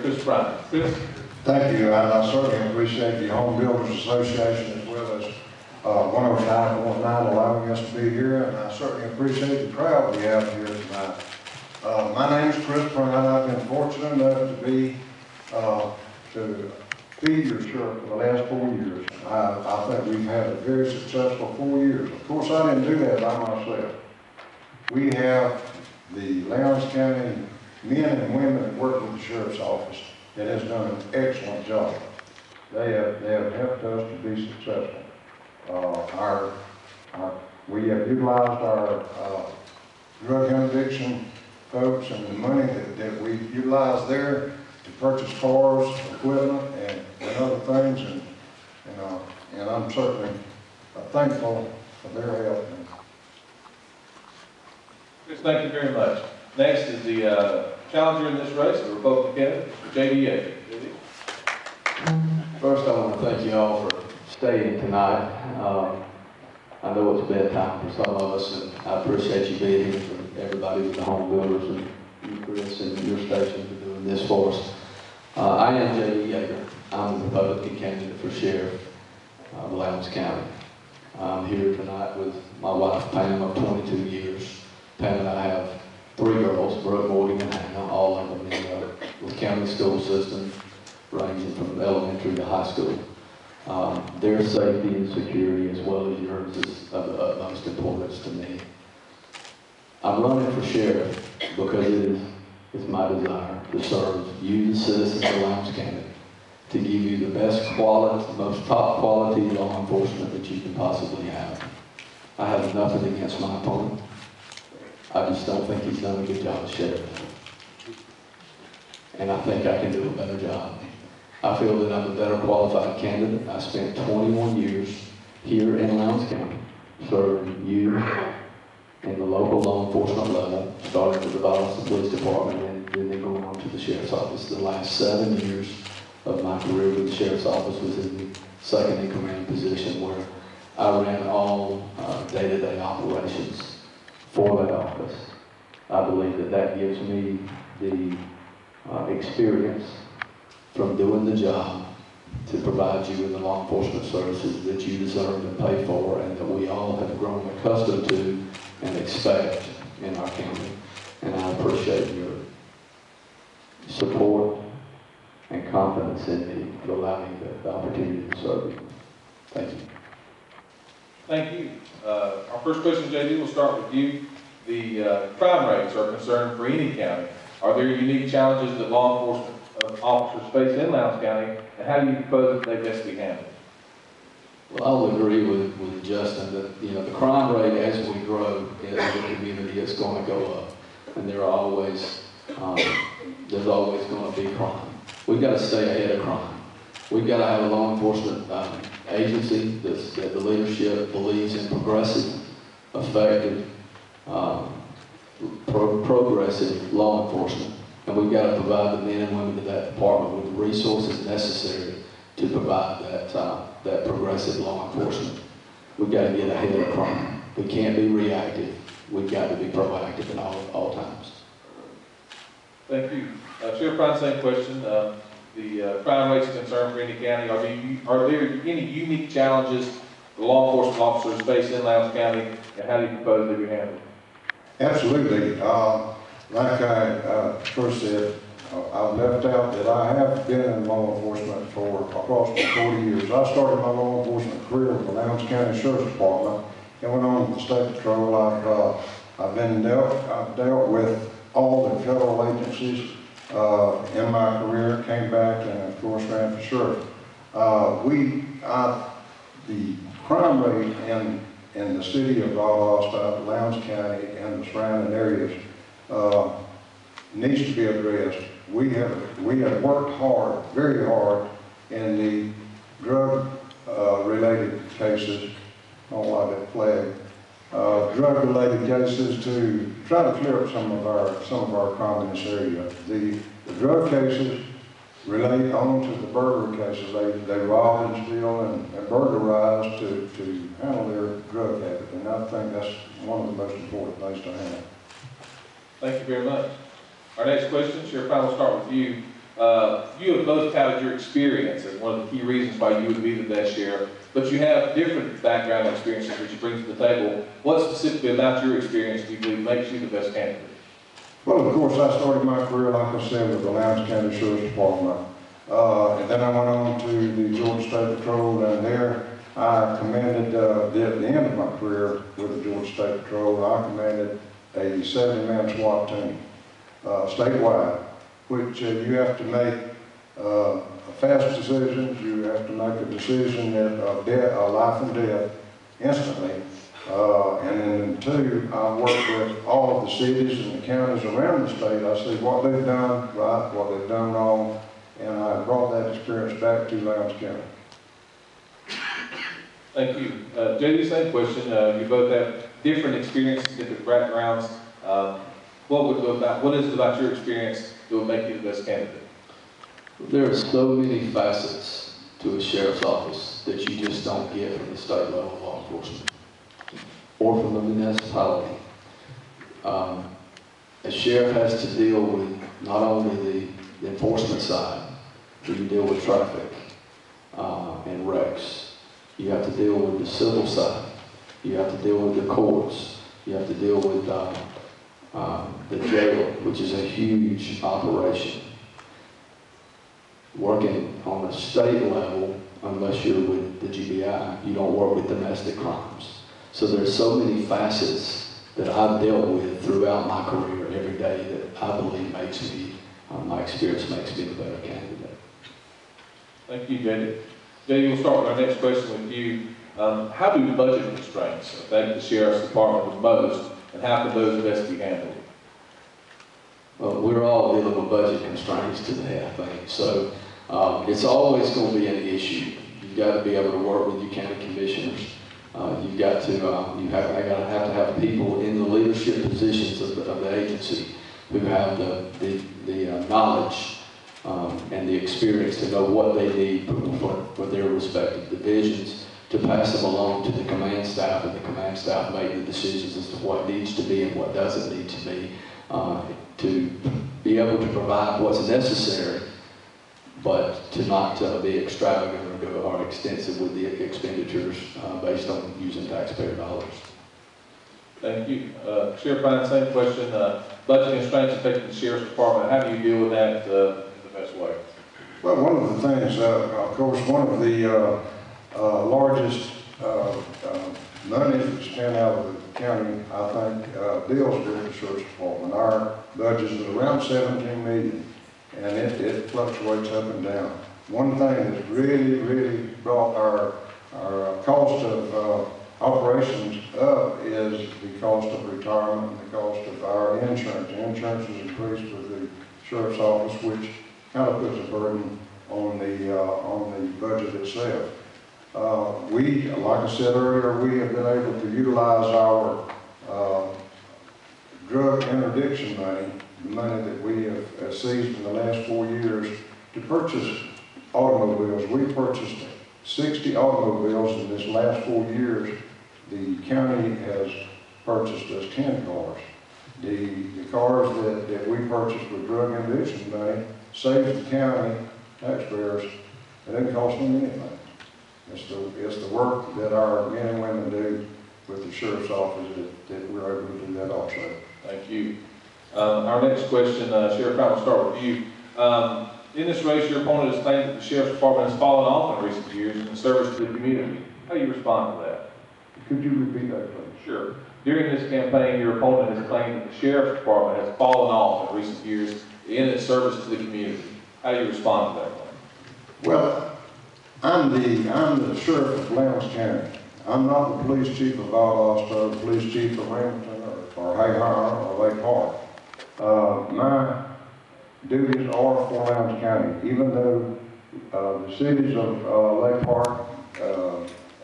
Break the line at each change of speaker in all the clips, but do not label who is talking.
Chris Prine. Chris?
Thank you, and I certainly appreciate the Home Builders Association as well as 109.9 allowing us to be here, and I certainly appreciate the crowd we have here tonight. My name is Chris Prine. I've been fortunate enough to feed your church for the last 4 years. I think we've had a very successful 4 years. Of course, I didn't do that by myself. We have the Lowndes County men and women that work with the Sheriff's Office that has done an excellent job. They have helped us to be successful. We have utilized our drug interdiction folks and the money that we utilize there to purchase cars, equipment, and other things, and I'm certainly thankful for their help.
Chris, thank you very much. Next is the challenger in this race, the Republican candidate, Mr. J.D. Yeager.
First, I want to thank you all for staying tonight. I know it's bedtime for some of us, and I appreciate you being here, for everybody with the Home Builders and you, Chris, and your station for doing this for us. I am G.B.R. Yeager. I'm the Republican candidate for Sheriff of Lowndes County. I'm here tonight with my wife, Pam, of 22 years. Pam and I have 3 girls, Brooke, Morgan, and Hannah, all of them in the county school system, ranging from elementary to high school. Their safety and security, as well as yours, is of the utmost importance to me. I'm running for sheriff because it's my desire to serve you, the citizens of Lowndes County, to give you the best quality, most top quality law enforcement that you can possibly have. I have nothing against my opponent. I just don't think he's done a good job as sheriff. And I think I can do a better job. I feel that I'm a better qualified candidate. I spent 21 years here in Lowndes County serving you in the local law enforcement level, starting with the Boston Police Department and then going on to the Sheriff's Office. The last 7 years of my career with the Sheriff's Office was in the second in command position, where I ran all day-to-day operations for that office. I believe that gives me the experience from doing the job to provide you with the law enforcement services that you deserve and pay for, and that we all have grown accustomed to and expect in our county. And I appreciate your support and confidence in me to allow me the opportunity to serve you. Thank you.
Thank you. Our first question, J.D., will start with you. The crime rates are concerned for any county. Are there unique challenges that law enforcement officers face in Lowndes County, and how do you propose that they best be handled?
Well, I would agree with Justin that the crime rate as we grow in the community is going to go up, and there's always going to be crime. We've got to stay ahead of crime. We've got to have a law enforcement agency that the leadership believes in progressive, effective, progressive law enforcement. And we've got to provide the men and women of that department with the resources necessary to provide that progressive law enforcement. We've got to get ahead of crime. We can't be reactive. We've got to be proactive at all times.
Thank you. Sheriff Prine, same question. The crime rates are concerned for any county. Are there any unique challenges the law enforcement officers face in Lowndes County, and how do you propose they be handled?
Absolutely. Like I first said, I've left out that I have been in law enforcement for approximately 40 years. I started my law enforcement career with the Lowndes County Sheriff's Department and went on to the State Patrol. I've dealt with all the federal agencies in my career, came back and of course ran for sheriff. The crime rate in the city of Valdosta, Lowndes County, and the surrounding areas needs to be addressed. We have worked hard, very hard, in the drug-related cases. I don't like that flag. Drug-related cases to try to clear up some of our crime in this area. The drug cases relate on to the burglary cases. They rob and steal and burglarize to handle their drug habit, and I think that's one of the most important things to handle.
Thank you very much. Our next question, Sheriff Prine, will start with you. You have both touted your experience as one of the key reasons why you would be the best sheriff, but you have different background experiences that you bring to the table. What specifically about your experience do you believe makes you the best candidate?
Well, of course, I started my career, like I said, with the Lowndes County Sheriff's Department. And then I went on to the Georgia State Patrol, and there I commanded, at the end of my career with the Georgia State Patrol, I commanded a 70-man SWAT team, statewide, which you have to make fast decisions. You have to make a decision of life and death instantly. And then two, I work with all of the cities and the counties around the state. I see what they've done right, what they've done wrong, and I brought that experience back to Lowndes County.
Thank you. J.D., same question. You both have different experiences, different backgrounds. What is it about your experience that would make you the best candidate?
There are so many facets to a sheriff's office that you just don't get from the state level of law enforcement or from the municipality. A sheriff has to deal with not only the enforcement side, but you deal with traffic and wrecks. You have to deal with the civil side. You have to deal with the courts. You have to deal with the jail, which is a huge operation. Working on a state level, unless you're with the G.B.R, you don't work with domestic crimes. So there's so many facets that I've dealt with throughout my career every day that I believe makes me, my experience makes me a better candidate.
Thank you, J.D. J.D., we'll start with our next question with you. How do budget constraints affect the Sheriff's Department the most, and how can those best be handled?
Well, we're all dealing with budget constraints today, I think. So it's always going to be an issue. You've got to be able to work with your county commissioners. You've got to, have to have people in the leadership positions of the agency who have the knowledge and the experience to know what they need for their respective divisions, to pass them along to the command staff, and the command staff make the decisions as to what needs to be and what doesn't need to be, to be able to provide what's necessary, but to not be extravagant or extensive with the expenditures based on using taxpayer dollars.
Thank you. Sheriff Prine, same question. Budget constraints affecting the Sheriff's Department. How do you deal with that in the best way?
Well, one of the things, of course, one of the largest monies that spent out of the county, I think, deals with the Sheriff's Department. Our budget is around $17 million, and it fluctuates up and down. One thing that's really brought our cost of operations up is the cost of retirement and the cost of our insurance. Insurance has increased with the Sheriff's Office, which kind of puts a burden on the budget itself. Like I said earlier, we have been able to utilize our drug interdiction money, the money that we have seized in the last 4 years, to purchase automobiles. We purchased 60 automobiles in this last 4 years. The county has purchased us 10 cars. The cars that we purchased with drug interdiction money saved the county taxpayers. It didn't cost them anything. It's the work that our men and women do with the Sheriff's Office that we're able to do that also.
Thank you. Our next question, Sheriff Prine, we'll start with you. In this race, your opponent has claimed that the Sheriff's Department has fallen off in recent years in service to the community. How do you respond to that?
Could you repeat that, please?
Sure. During this campaign, your opponent has claimed that the Sheriff's Department has fallen off in recent years in its service to the community. How do you respond to that claim?
Well, I'm the sheriff of Lowndes County. I'm not the police chief of Valdosta, the police chief of Hamilton, or Hayhire, or Lake Park. My duties are for Lowndes County, even though the cities of Lake Park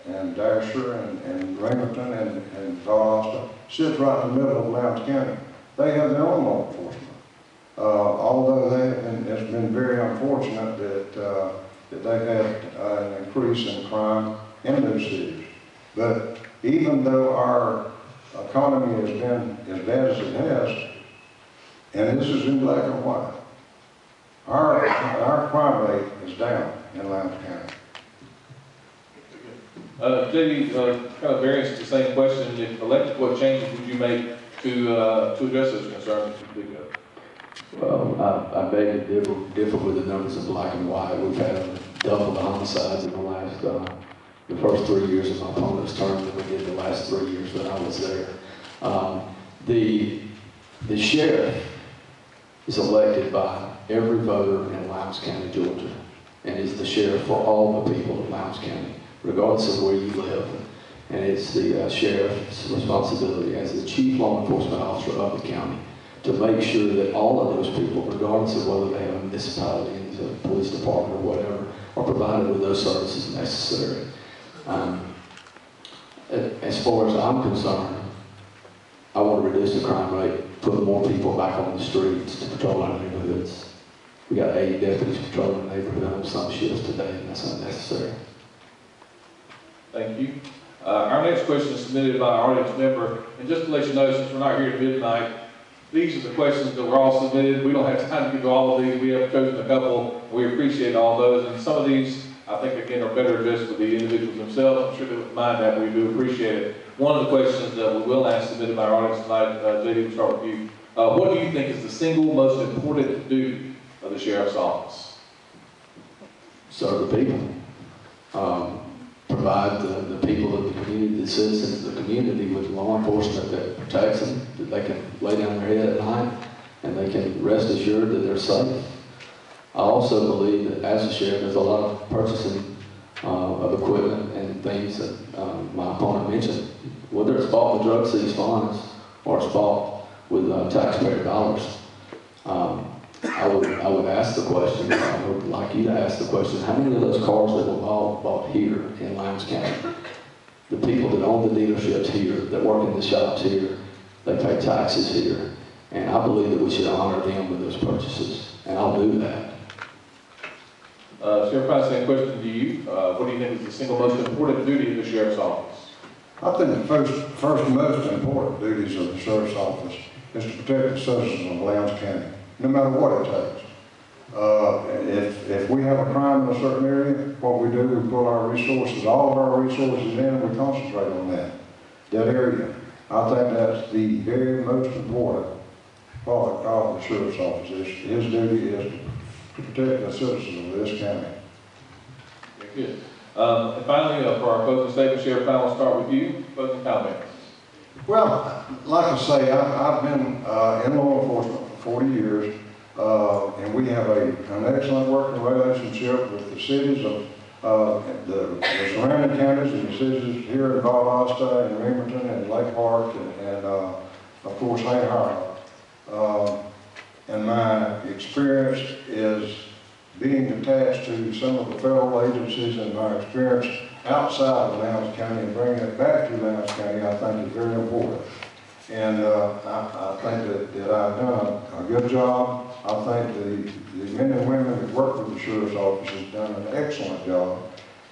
and Dasher and Remington and Valdosta sit right in the middle of Lowndes County. They have their own law enforcement. Although it's been very unfortunate that they've had an increase in crime in those cities. But even though our economy has been as bad as it has, and this is in black and white, Our crime rate is down in Lowndes County.
J.D., kind of variance to the same question. If elected, what changes would you make to address those concerns that you speak of?
Well, I beg to differ with the numbers in black and white. We've had double the homicides in the last, the first 3 years of my opponent's term than we did the last 3 years that I was there. The sheriff is elected by every voter in Lowndes County, Georgia, and is the sheriff for all the people of Lowndes County, regardless of where you live. And it's the sheriff's responsibility as the chief law enforcement officer of the county to make sure that all of those people, regardless of whether they have a municipality, a police department, or whatever, are provided with those services necessary. As far as I'm concerned, I want to reduce the crime rate, put more people back on the streets to patrol our neighborhoods. We got 80 deputies patrolling the neighborhood on some shifts today, and that's unnecessary.
Thank you. Our next question is submitted by our audience member, and just to let you know, since we're not here at midnight, these are the questions that were all submitted. We don't have time to get to all of these. We have chosen a couple. We appreciate all those, and some of these, I think, again, are better addressed with the individuals themselves. I'm sure they would mind that. We do appreciate it. One of the questions that we will ask submitted by our audience tonight, J.D., we'll start with you. What do you think is the single most important duty of the sheriff's office?
Serve the people. Provide the people of the community, the citizens of the community, with law enforcement that protects them, that they can lay down their head at night, and they can rest assured that they're safe. I also believe that as a sheriff, there's a lot of purchasing of equipment and things that my opponent mentioned, whether it's bought with drug seize funds or it's bought with taxpayer dollars. I would ask the question, I would like you to ask the question, how many of those cars that were bought here in Lowndes County, the people that own the dealerships here, that work in the shops here, they pay taxes here, and I believe that we should honor them with those purchases, and I'll do that.
Sheriff Prine, same question to you. What do you think is the single most important duty of the sheriff's office?
I think the first most important duties of the sheriff's office is to protect the citizens of Lowndes County, no matter what it takes. If we have a crime in a certain area, what we do, we pull our resources, all of our resources in, and we concentrate on that area. I think that's the very most important part of the sheriff's office. His duty is to protect the citizens of this county.
Very good. And finally, for our closing statement, Sheriff Prine, we'll start with you. Closing comments.
Well, like I say, I've been in law enforcement for 40 years, and we have an excellent working relationship with the cities of the surrounding counties and the cities here in Valdosta and Remington and Lake Park and of course, St. Howard. And my experience is being attached to some of the federal agencies, and my experience outside of Lowndes County and bringing it back to Lowndes County, I think is very important. And I think that I've done a good job. I think the men and women that work with the sheriff's office has done an excellent job.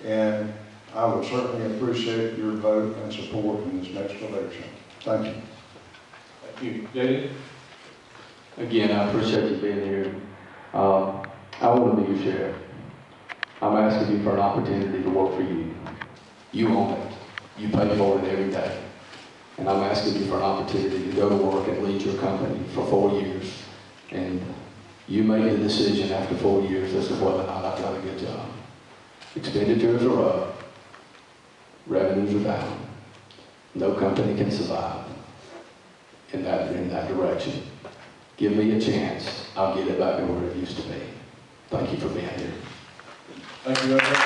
And I would certainly appreciate your vote and support in this next election. Thank you.
Thank you. J.D.?
Again, I appreciate you being here. I want to be your sheriff. I'm asking you for an opportunity to work for you. You own it. You pay for it every day. And I'm asking you for an opportunity to go to work and lead your company for 4 years. And you make the decision after 4 years as to whether or not I've done a good job. Expenditures are up. Revenues are down. No company can survive in that direction. Give me a chance. I'll get it back to where it used to be. Thank you for being here.
Thank you very much.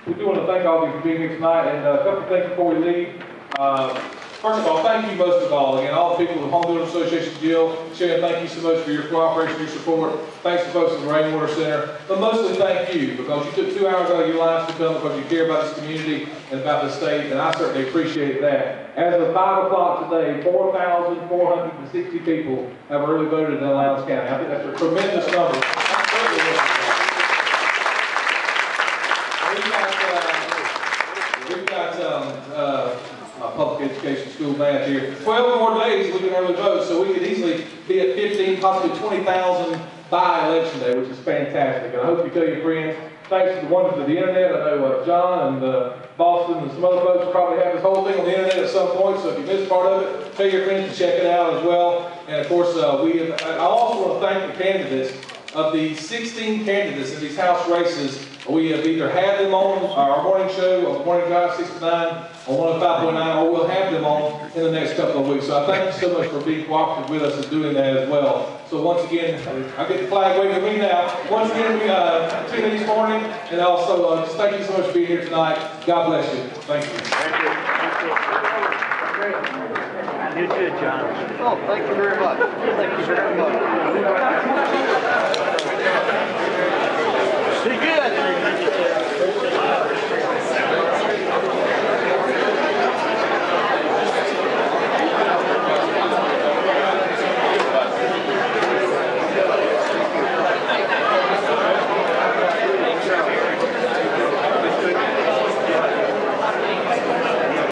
We do want to thank all of you for being here tonight, and a couple of things before we leave. First of all, thank you most of all. Again, all the people of the Home Builders Association, Jill, Sharon, thank you so much for your cooperation, your support. Thanks to folks at the Rainwater Center. But mostly thank you, because you took 2 hours out of your lives to come because you care about this community and about the state, and I certainly appreciate that. As of 5 o'clock today, 4,460 people have early voted in Lowndes County. I think that's a tremendous number. we've got public education school math here. 12 more days we can early vote, so we could easily be at 15, possibly 20,000 by election day, which is fantastic. And I hope you tell your friends, thanks to the wonders of the internet. I know John and Boston and some other folks probably have this whole thing on the internet at some point, so if you missed part of it, tell your friends to check it out as well. And of course, I also want to thank the candidates. Of the 16 candidates in these House races, we have either had them on our morning show, on Morning Drive 6 to 9, on 105.9, or we'll have them on in the next couple of weeks. So I thank you so much for being cooperative with us and doing that as well. So once again, I get the flag waving at me now. Once again, we tune in this morning, and also just thank you so much for being here tonight. God bless you. Thank you.
You too, John. Oh, thank you very much. Thank you very much. Be good.